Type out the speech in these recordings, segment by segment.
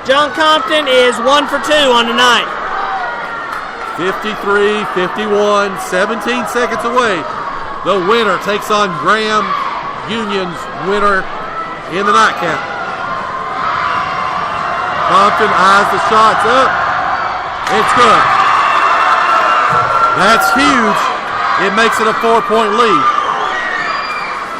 John Compton is 1 for 2 on the night. 53-51, 17 seconds away. The winner takes on Graham Union's winner in the nightcap. Compton eyes the shots up. It's good. That's huge. It makes it a 4-point lead.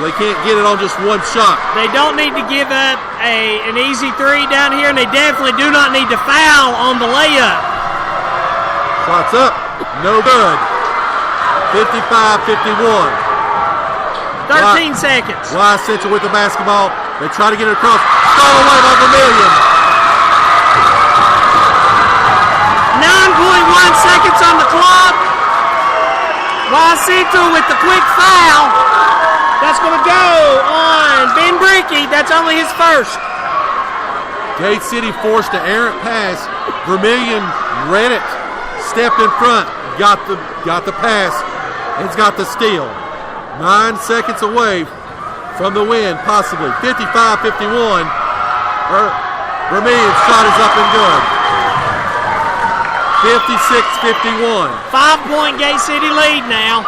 They can't get it on just one shot. They don't need to give up an easy three down here, and they definitely do not need to foul on the layup. Shots up. No good. 55-51. 13 seconds. Wise Central with the basketball. They try to get it across. Stolen away by Vermillion. 9.1 seconds on the clock. Wise Central with the quick foul. That's going to go on Ben Brickey. That's only his first. Gate City forced an errant pass. Vermillion read it, stepped in front, got the pass, and's got the steal. 9 seconds away from the win, possibly. 55-51. Vermillion's shot is up and good. 56-51. 5-point Gate City lead now.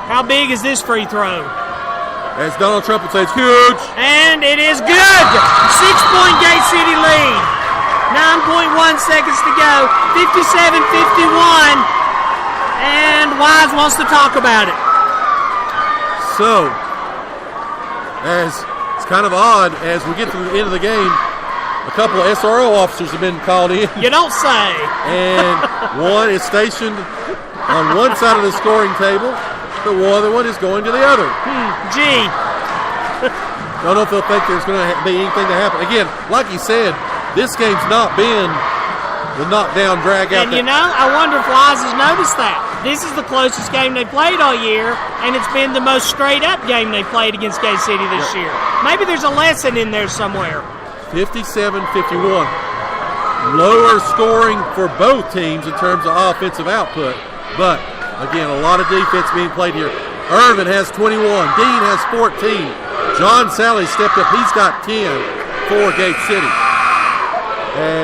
How big is this free throw? As Donald Trump would say, it's huge. And it is good. 6-point Gate City lead. 9.1 seconds to go. 57-51. And Wise wants to talk about it. So, as it's kind of odd, as we get to the end of the game, a couple of SRO officers have been called in. You don't say. And one is stationed on one side of the scoring table. The other one is going to the other. Gee. Don't know if they'll think there's going to be anything to happen. Again, like you said, this game's not been the knockdown, drag out. And I wonder if Wise has noticed that. This is the closest game they played all year, and it's been the most straight-up game they played against Gate City this year. Maybe there's a lesson in there somewhere. 57-51. Lower scoring for both teams in terms of offensive output, but again, a lot of defense being played here. Irvin has 21. Dean has 14. John Sally stepped up. He's got 10 for Gate City.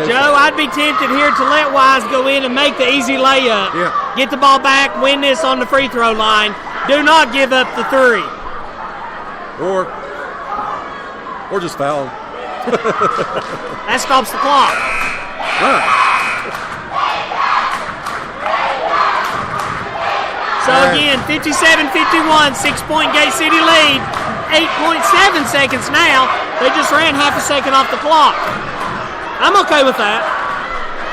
Joe, I'd be tempted here to let Wise go in and make the easy layup. Yeah. Get the ball back, win this on the free throw line. Do not give up the three. Or just foul. That stops the clock. Right. So again, 57-51, 6-point Gate City lead. 8.7 seconds now. They just ran half a second off the clock. I'm okay with that.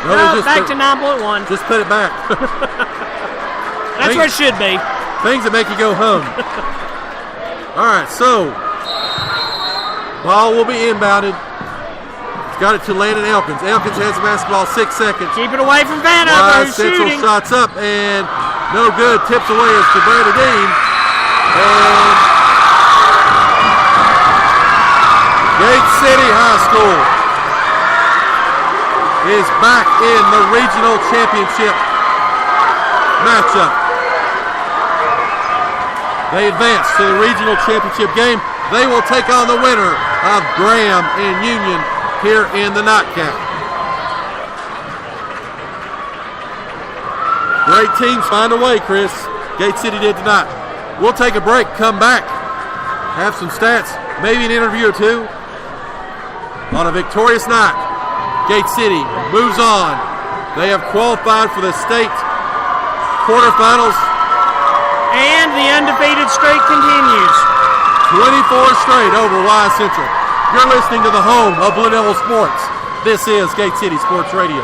No, back to 9.1. Just put it back. That's where it should be. Things that make you go home. All right, so ball will be inbounded. It's got it to Landon Elkins. Elkins has the basketball, 6 seconds. Keep it away from Vanover, who's Central shooting. Shots up and no good. Tips away as to Brandon Dean. And Gate City High School is back in the regional championship matchup. They advance to the regional championship game. They will take on the winner of Graham and Union here in the nightcap. Great teams find a way, Chris. Gate City did tonight. We'll take a break, come back, have some stats, maybe an interview or two. On a victorious night, Gate City moves on. They have qualified for the state quarterfinals. And the undefeated streak continues. 24 straight over Wise Central. You're listening to the home of Blue Devil Sports. This is Gate City Sports Radio.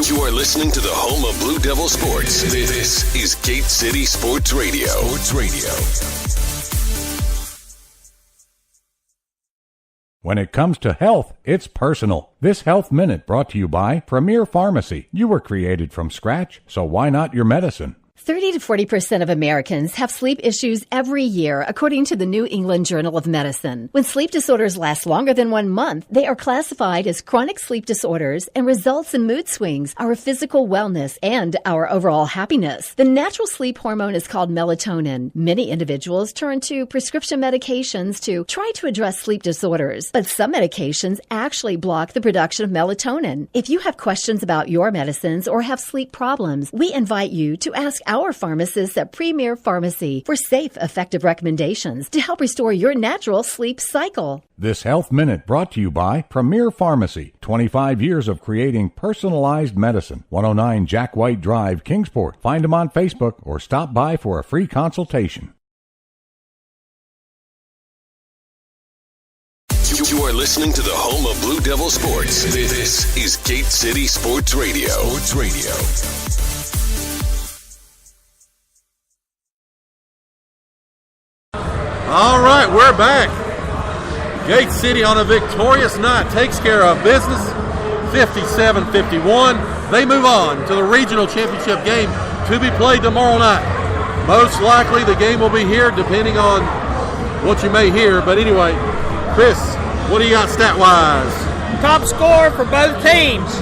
You are listening to the home of Blue Devil Sports. This is Gate City Sports Radio. When it comes to health, it's personal. This Health Minute brought to you by Premier Pharmacy. You were created from scratch, so why not your medicine? 30 to 40% of Americans have sleep issues every year, according to the New England Journal of Medicine. When sleep disorders last longer than 1 month, they are classified as chronic sleep disorders and results in mood swings, our physical wellness, and our overall happiness. The natural sleep hormone is called melatonin. Many individuals turn to prescription medications to try to address sleep disorders, but some medications actually block the production of melatonin. If you have questions about your medicines or have sleep problems, we invite you to ask our pharmacists at Premier Pharmacy for safe, effective recommendations to help restore your natural sleep cycle. This Health Minute brought to you by Premier Pharmacy. 25 years of creating personalized medicine. 109 Jack White Drive, Kingsport. Find them on Facebook or stop by for a free consultation. You are listening to the home of Blue Devil Sports. This is Gate City Sports Radio. Sports Radio. All right, we're back. Gate City on a victorious night takes care of business, 57-51. They move on to the regional championship game to be played tomorrow night. Most likely the game will be here, depending on what you may hear. But anyway, Chris, what do you got stat-wise? Top scorer for both teams.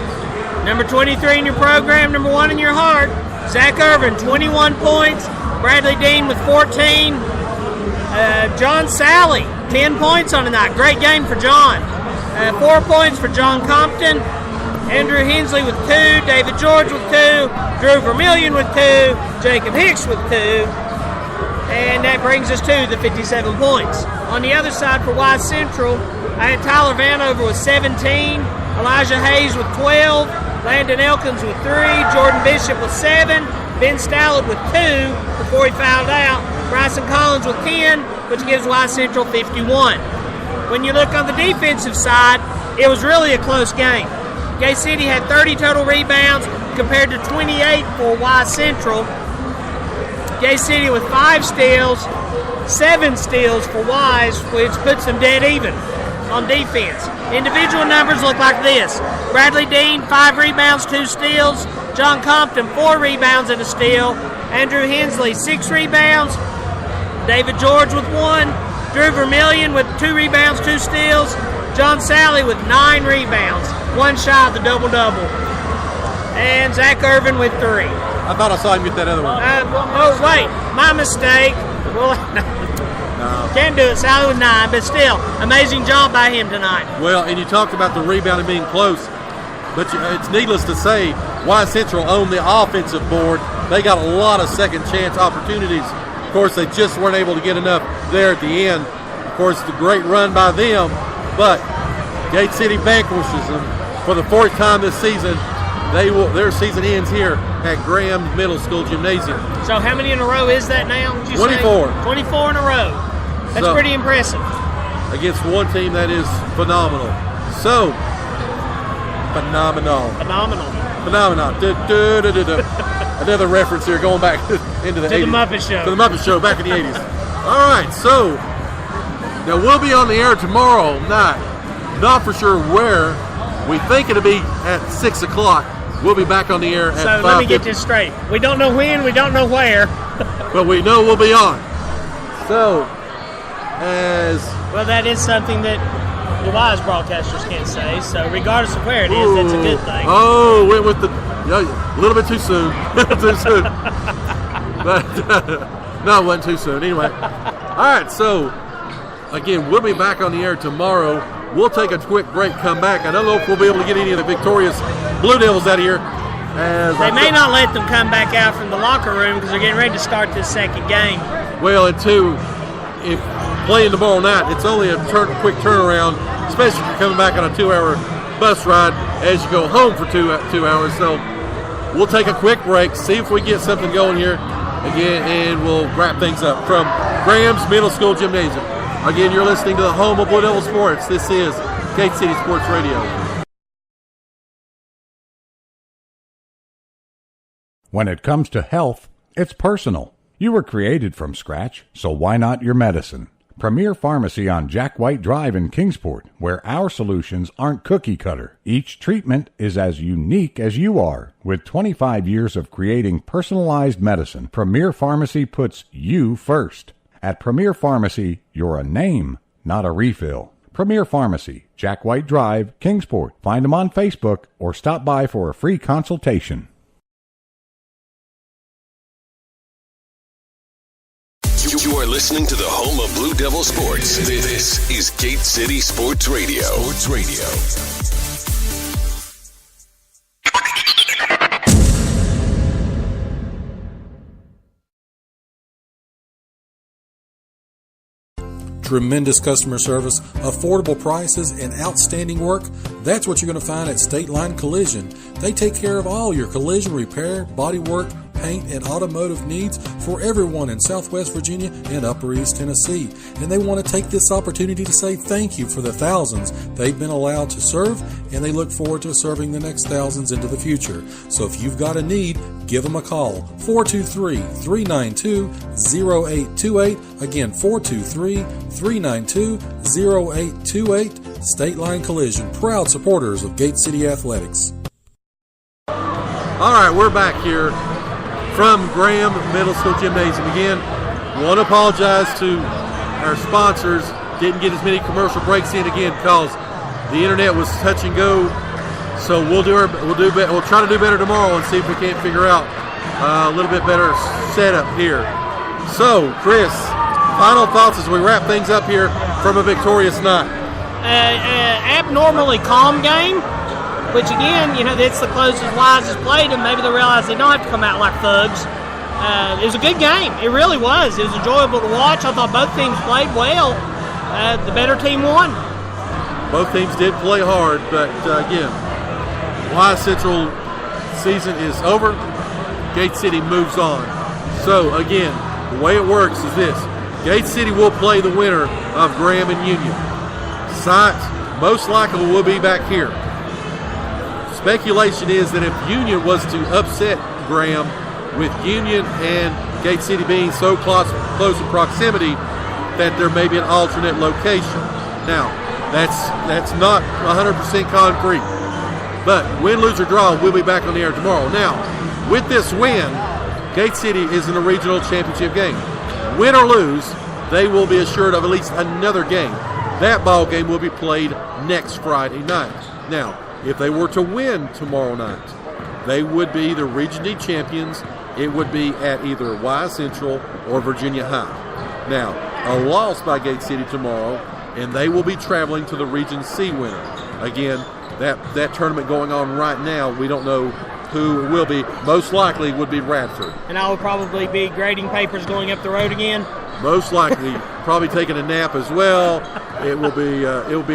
Number 23 in your program, number 1 in your heart. Zach Irvin, 21 points. Bradley Dean with 14. John Sally, 10 points on the night. Great game for John. 4 points for John Compton. Andrew Hensley with 2. David George with 2. Drew Vermillion with 2. Jacob Hicks with 2. And that brings us to the 57 points. On the other side for Y Central, I had Tyler Vanover with 17. Elijah Hayes with 12. Landon Elkins with 3. Jordan Bishop with 7. Ben Stallard with 2 before he fouled out. Bryson Collins with 10, which gives Y Central 51. When you look on the defensive side, it was really a close game. Gay City had 30 total rebounds compared to 28 for Y Central. Gay City with 5 steals, 7 steals for Y's, which puts them dead even on defense. Individual numbers look like this. Bradley Dean, 5 rebounds, 2 steals. John Compton, 4 rebounds and a steal. Andrew Hensley, 6 rebounds. David George with 1. Drew Vermillion with 2 rebounds, 2 steals. John Sally with 9 rebounds, 1 shy of the double-double. And Zach Irvin with 3. I thought I saw him get that other one. Wait, my mistake. Well, can't do it. Sally with 9, but still, amazing job by him tonight. Well, and you talked about the rebounding being close, but it's needless to say, Y Central owned the offensive board. They got a lot of second chance opportunities. Of course, they just weren't able to get enough there at the end. Of course, the great run by them, but Gate City vanquishes them for the 4th time this season. Their season ends here at Graham Middle School Gymnasium. So how many in a row is that now? 24. 24 in a row. That's pretty impressive. Against one team that is phenomenal. So, phenomenal. Another reference here going back into the 80s. To the Muppet Show. To the Muppet Show back in the 80s. All right, so now we'll be on the air tomorrow night. Not for sure where. We think it'll be at 6 o'clock. We'll be back on the air at 5:50. So let me get this straight. We don't know when, we don't know where. But we know we'll be on. So, well, that is something that the wise broadcasters can't say. So regardless of where it is, that's a good thing. Oh, went with a little bit too soon. Too soon. But no, it wasn't too soon. Anyway. All right, so again, we'll be back on the air tomorrow. We'll take a quick break, come back. I don't know if we'll be able to get any of the victorious Blue Devils out of here. They may not let them come back out from the locker room because they're getting ready to start this second game. Well, and two, if playing tomorrow night, it's only a quick turnaround, especially if you're coming back on a 2-hour bus ride as you go home for two hours. So we'll take a quick break, see if we get something going here again, and we'll wrap things up from Graham's Middle School Gymnasium. Again, you're listening to the home of Blue Devil Sports. This is Gate City Sports Radio. When it comes to health, it's personal. You were created from scratch, so why not your medicine? Premier Pharmacy on Jack White Drive in Kingsport, where our solutions aren't cookie cutter. Each treatment is as unique as you are. With 25 years of creating personalized medicine, Premier Pharmacy puts you first. At Premier Pharmacy, you're a name, not a refill. Premier Pharmacy, Jack White Drive, Kingsport. Find them on Facebook or stop by for a free consultation. You are listening to the home of Blue Devil Sports. This is Gate City Sports Radio. Sports Radio. Tremendous customer service, affordable prices, and outstanding work. That's what you're going to find at State Line Collision. They take care of all your collision repair, body work, paint, and automotive needs for everyone in Southwest Virginia and Upper East Tennessee. And they want to take this opportunity to say thank you for the thousands they've been allowed to serve, and they look forward to serving the next thousands into the future. So if you've got a need, give them a call. 423-392-0828. Again, 423-392-0828. State Line Collision, proud supporters of Gate City Athletics. All right, we're back here from Graham Middle School Gymnasium again. Want to apologize to our sponsors. Didn't get as many commercial breaks in again because the internet was touch and go. So we'll try to do better tomorrow and see if we can't figure out a little bit better setup here. So, Chris, final thoughts as we wrap things up here from a victorious night. Abnormally calm game, which again, that's the closest Wise has played, and maybe they realize they don't have to come out like thugs. It was a good game. It really was. It was enjoyable to watch. I thought both teams played well. The better team won. Both teams did play hard, but again, Wise Central season is over. Gate City moves on. So again, the way it works is this. Gate City will play the winner of Graham and Union. Science most likely will be back here. Speculation is that if Union was to upset Graham, with Union and Gate City being so close in proximity, that there may be an alternate location. Now, that's not 100% concrete. But win, lose, or draw, we'll be back on the air tomorrow. Now, with this win, Gate City is in a regional championship game. Win or lose, they will be assured of at least another game. That ball game will be played next Friday night. Now, if they were to win tomorrow night, they would be the Region D champions. It would be at either Wise Central or Virginia High. Now, a loss by Gate City tomorrow, and they will be traveling to the Region C winner. Again, that tournament going on right now, we don't know who will be. Most likely would be Radford. And I will probably be grading papers going up the road again. Most likely, probably taking a nap as well. It will be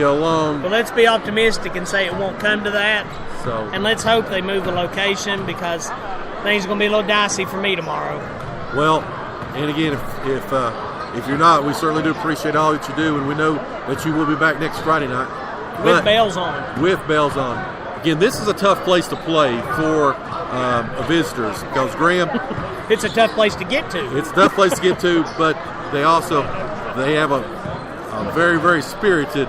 a long. Well, let's be optimistic and say it won't come to that. So, and let's hope they move the location, because things are going to be a little dicey for me tomorrow. Well, and again, if you're not, we certainly do appreciate all that you do, and we know that you will be back next Friday night. With bells on. With bells on. Again, this is a tough place to play for visitors, because Graham. It's a tough place to get to. It's a tough place to get to, but they have a very, very spirited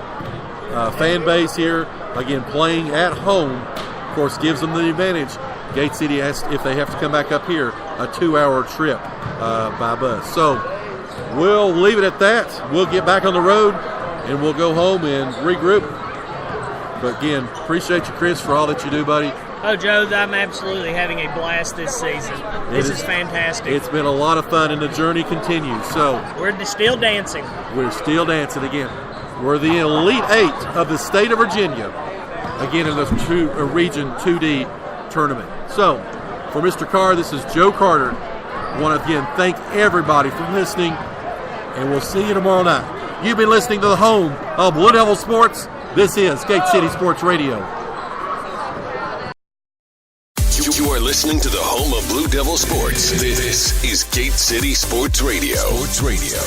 fan base here. Again, playing at home, of course, gives them the advantage. Gate City has, if they have to come back up here, a 2-hour trip by bus. So we'll leave it at that. We'll get back on the road, and we'll go home and regroup. But again, appreciate you, Chris, for all that you do, buddy. Oh, Joe, I'm absolutely having a blast this season. This is fantastic. It's been a lot of fun, and the journey continues. So we're still dancing. We're still dancing again. We're the Elite Eight of the state of Virginia, again in the Region 2D tournament. So, for Mr. Carr, this is Joe Carter. I want to again thank everybody for listening, and we'll see you tomorrow night. You've been listening to the home of Blue Devil Sports. This is Gate City Sports Radio. You are listening to the home of Blue Devil Sports. This is Gate City Sports Radio. Sports Radio.